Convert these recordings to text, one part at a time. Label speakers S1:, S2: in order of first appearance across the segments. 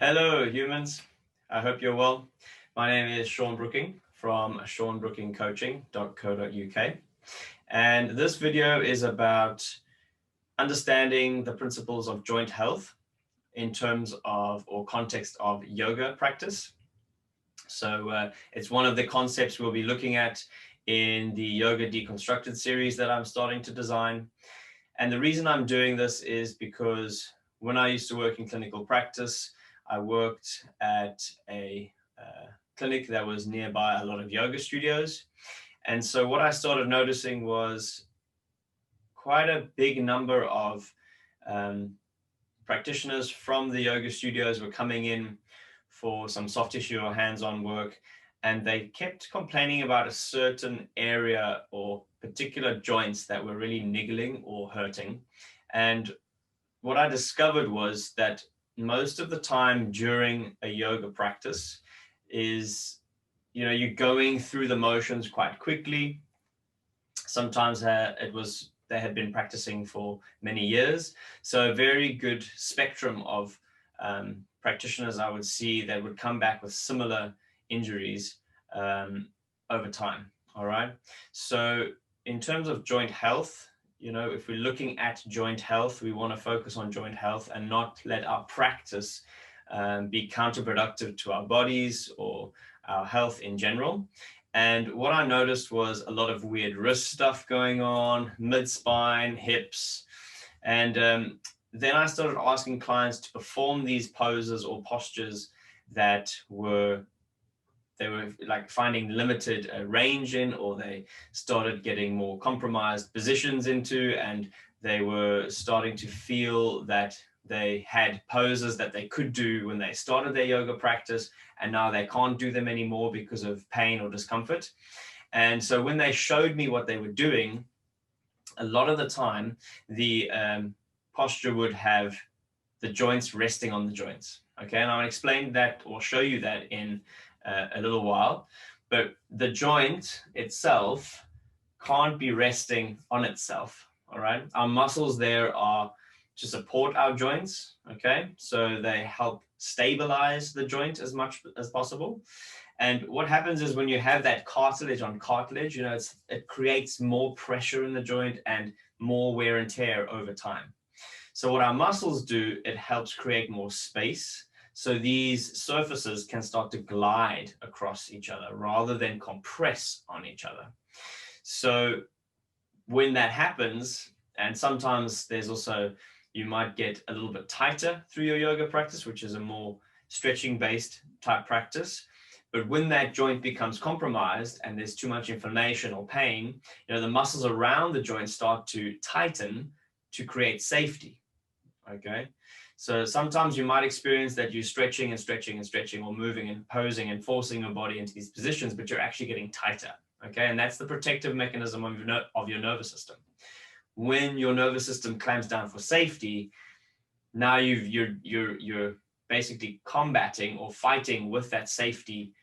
S1: Hello, humans. I hope you're well. My name is Sean Brooking from seanbrookingcoaching.co.uk. And this video is about understanding the principles of joint health in terms of or context of yoga practice. So it's one of the concepts we'll be looking at in the Yoga Deconstructed series that I'm starting to design. And the reason I'm doing this is because when I used to work in clinical practice, I worked at a clinic that was nearby a lot of yoga studios. And so what I started noticing was quite a big number of practitioners from the yoga studios were coming in for some soft tissue or hands-on work, and they kept complaining about a certain area or particular joints that were really niggling or hurting. And what I discovered was that most of the time during a yoga practice is, you're going through the motions quite quickly. Sometimes they had been practicing for many years. So a very good spectrum of practitioners I would see that would come back with similar injuries over time. All right. So in terms of joint health, if we're looking at joint health, we want to focus on joint health and not let our practice be counterproductive to our bodies or our health in general. And what I noticed was a lot of weird wrist stuff going on, mid-spine, hips. And then I started asking clients to perform these poses or postures that they were like finding limited range in, or they started getting more compromised positions into, and they were starting to feel that they had poses that they could do when they started their yoga practice, and now they can't do them anymore because of pain or discomfort. And so when they showed me what they were doing, a lot of the time, the posture would have the joints resting on the joints. Okay, and I'll explain that or show you that in a little while. But the joint itself can't be resting on itself. All right, our muscles there are to support our joints. Okay, so they help stabilize the joint as much as possible. And what happens is when you have that cartilage on cartilage, it creates more pressure in the joint and more wear and tear over time. So what our muscles do, it helps create more space. So these surfaces can start to glide across each other rather than compress on each other. So when that happens, and sometimes there's also, you might get a little bit tighter through your yoga practice, which is a more stretching based type practice. But when that joint becomes compromised and there's too much inflammation or pain, the muscles around the joint start to tighten to create safety. Okay. So sometimes you might experience that you're stretching and stretching and stretching, or moving and posing and forcing your body into these positions, but you're actually getting tighter. Okay. And that's the protective mechanism of your nervous system. When your nervous system clamps down for safety, now you're basically combating or fighting with that safety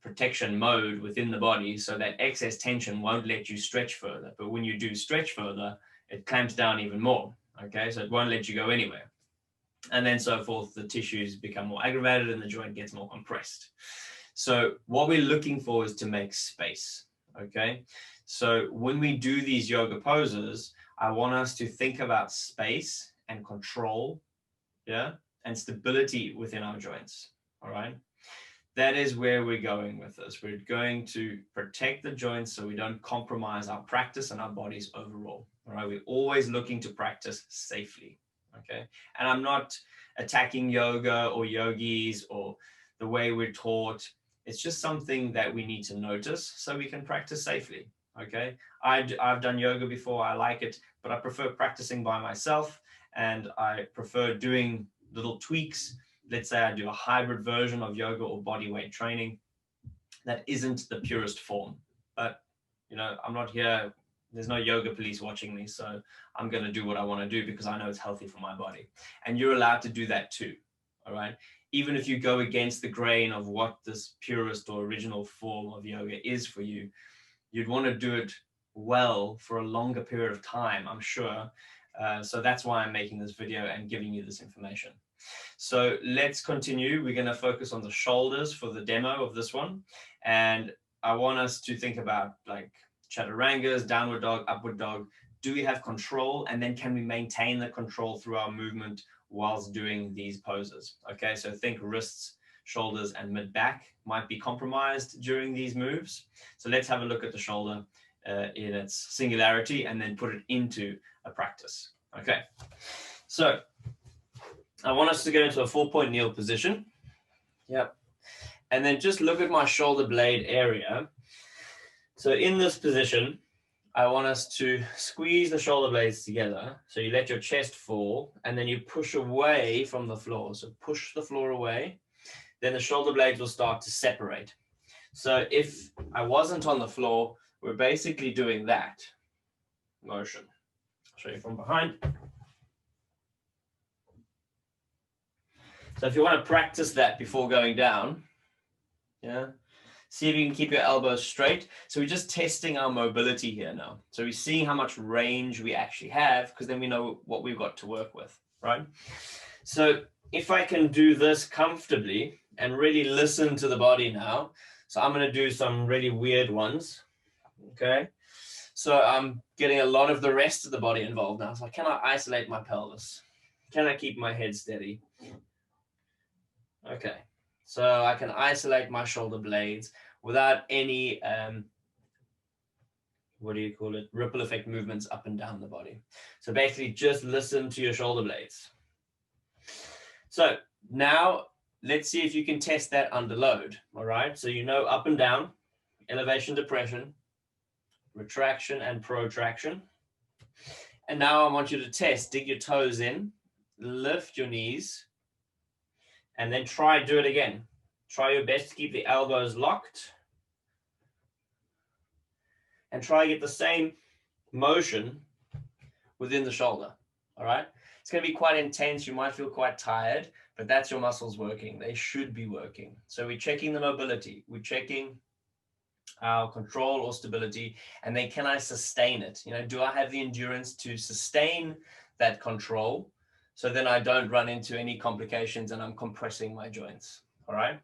S1: protection mode within the body, so that excess tension won't let you stretch further. But when you do stretch further, it clamps down even more. Okay, so it won't let you go anywhere. And then so forth, the tissues become more aggravated and the joint gets more compressed. So what we're looking for is to make space. Okay, so when we do these yoga poses, I want us to think about space and control, and stability within our joints. All right, that is where we're going with this. We're going to protect the joints so we don't compromise our practice and our bodies overall. All right, we're always looking to practice safely. Okay, and I'm not attacking yoga or yogis or the way we're taught. It's just something that we need to notice so we can practice safely. Okay, I've done yoga before. I like it, but I prefer practicing by myself, and I prefer doing little tweaks. Let's say I do a hybrid version of yoga or body weight training that isn't the purest form. But I'm not here. There's no yoga police watching me, so I'm going to do what I want to do because I know it's healthy for my body. And you're allowed to do that too. All right. Even if you go against the grain of what this purest or original form of yoga is for you, you'd want to do it well for a longer period of time, I'm sure. So that's why I'm making this video and giving you this information. So let's continue. We're going to focus on the shoulders for the demo of this one. And I want us to think about like chaturangas, downward dog, upward dog. Do we have control? And then can we maintain the control through our movement whilst doing these poses? Okay, so think wrists, shoulders, and mid back might be compromised during these moves. So let's have a look at the shoulder in its singularity and then put it into a practice. Okay, so I want us to go into a 4-point kneel position. Yep. And then just look at my shoulder blade area. So in this position, I want us to squeeze the shoulder blades together. So you let your chest fall and then you push away from the floor. So push the floor away. Then the shoulder blades will start to separate. So if I wasn't on the floor, we're basically doing that motion. I'll show you from behind. So if you want to practice that before going down, yeah, see if you can keep your elbows straight. So we're just testing our mobility here now. So we're seeing how much range we actually have, because then we know what we've got to work with, right? So if I can do this comfortably and really listen to the body now, so I'm going to do some really weird ones, okay? So I'm getting a lot of the rest of the body involved now. So can I isolate my pelvis? Can I keep my head steady? Okay, so I can isolate my shoulder blades without any, ripple effect movements up and down the body. So basically just listen to your shoulder blades. So now let's see if you can test that under load, all right? So you know up and down, elevation, depression, retraction and protraction. And now I want you to test, dig your toes in, lift your knees, and then do it again. Try your best to keep the elbows locked. And try to get the same motion within the shoulder, all right? It's going to be quite intense. You might feel quite tired, but that's your muscles working. They should be working. So we're checking the mobility. We're checking our control or stability. And then can I sustain it? You know, do I have the endurance to sustain that control? So then I don't run into any complications and I'm compressing my joints, all right?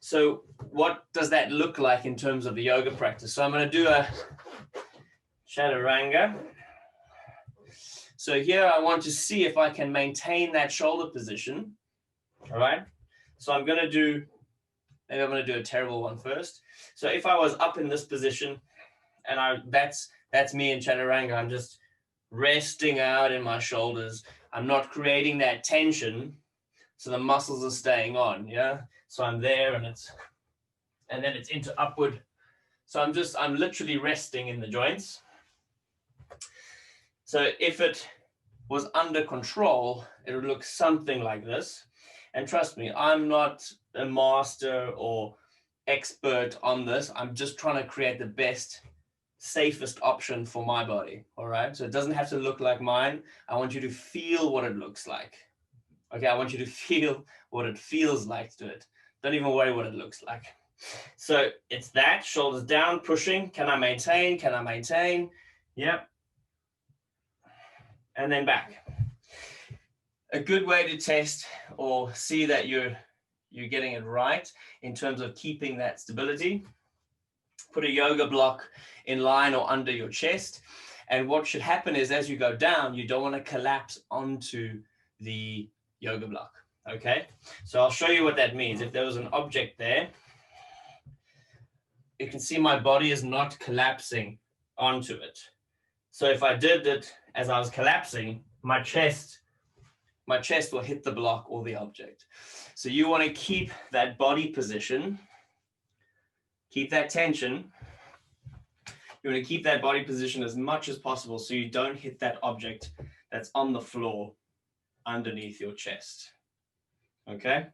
S1: So what does that look like in terms of the yoga practice? So I'm going to do a chaturanga. So here I want to see if I can maintain that shoulder position, all right? So I'm going to do, maybe I'm going to do a terrible one first. So if I was up in this position and that's me in chaturanga, I'm just resting out in my shoulders. I'm not creating that tension, so the muscles are staying on, yeah? So I'm there and then it's into upward. So I'm literally resting in the joints. So if it was under control, it would look something like this. And trust me, I'm not a master or expert on this. I'm just trying to create the best, safest option for my body, all right? So it doesn't have to look like mine. I want you to feel what it looks like. Okay, I want you to feel what it feels like to do it. Don't even worry what it looks like. So it's that, shoulders down, pushing. Can I maintain? Can I maintain? Yep. And then back. A good way to test or see that you're getting it right in terms of keeping that stability. Put a yoga block in line or under your chest. And what should happen is as you go down, you don't want to collapse onto the yoga block, okay? So I'll show you what that means. If there was an object there, you can see my body is not collapsing onto it. So if I did it as I was collapsing, my chest will hit the block or the object. So you want to keep that body position, keep that tension. You want to keep that body position as much as possible so you don't hit that object that's on the floor underneath your chest. Okay?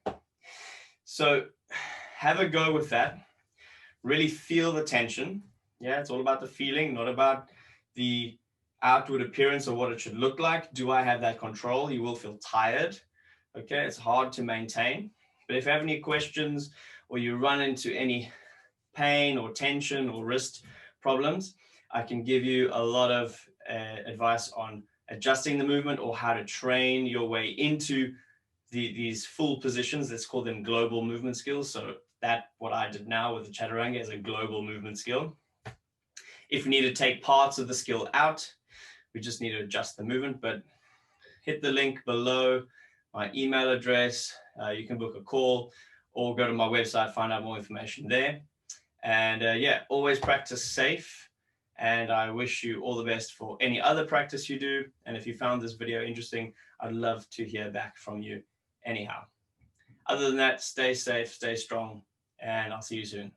S1: So have a go with that. Really feel the tension. Yeah, it's all about the feeling, not about the outward appearance or what it should look like. Do I have that control? You will feel tired. Okay, it's hard to maintain. But if you have any questions or you run into any pain or tension or wrist problems, I can give you a lot of advice on adjusting the movement or how to train your way into these full positions. Let's call them global movement skills. So that what I did now with the chaturanga is a global movement skill. If we need to take parts of the skill out, we just need to adjust the movement. But hit the link below, my email address. You can book a call or go to my website, find out more information there. And yeah, always practice safe. And I wish you all the best for any other practice you do. And if you found this video interesting, I'd love to hear back from you anyhow. Other than that, stay safe, stay strong, and I'll see you soon.